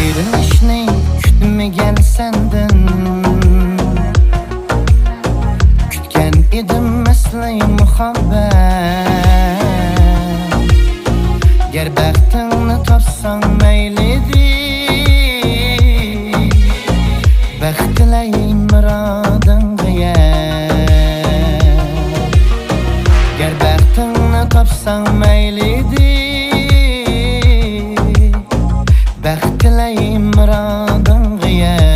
Ayrılışını kütmegen senden, kütken edim mesleği muhabbet. Ger baxtini topsang maylidir, baxt tilayim murodingga yet. Ger baxtini topsang maylidir, baxt tilayim murodingga yet.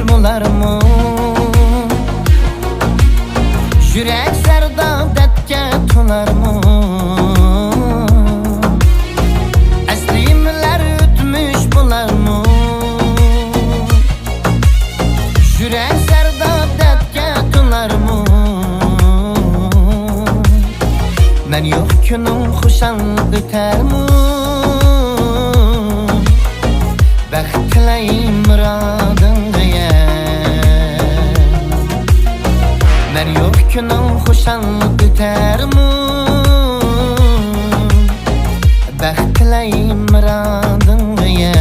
Bularmı yürek serdadetke tularmı? Eslimler ütmüş bularmı? Yürek serdadetke tularmı? Men yok günüm hoşan ötermi? Baxt tilayim murodingga yet. Men yok günüm hoşan ötermi? Baxt tilayim murodingga yet.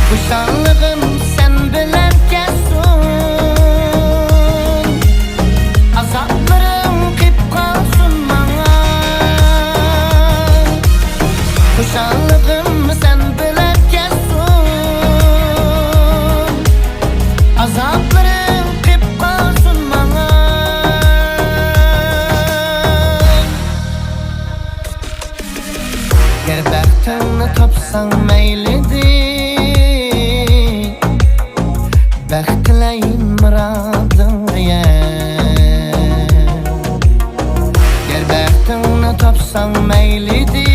Kuşanlığım sen bilen kesun, azaplarım kip kalsın bana. Kuşanlığım sen bilen kesun, azaplarım kip kalsın bana. Ger baxtini topsang maylidir, baxt tilayim murodingga yet. Ger baxtini topsang maylidir,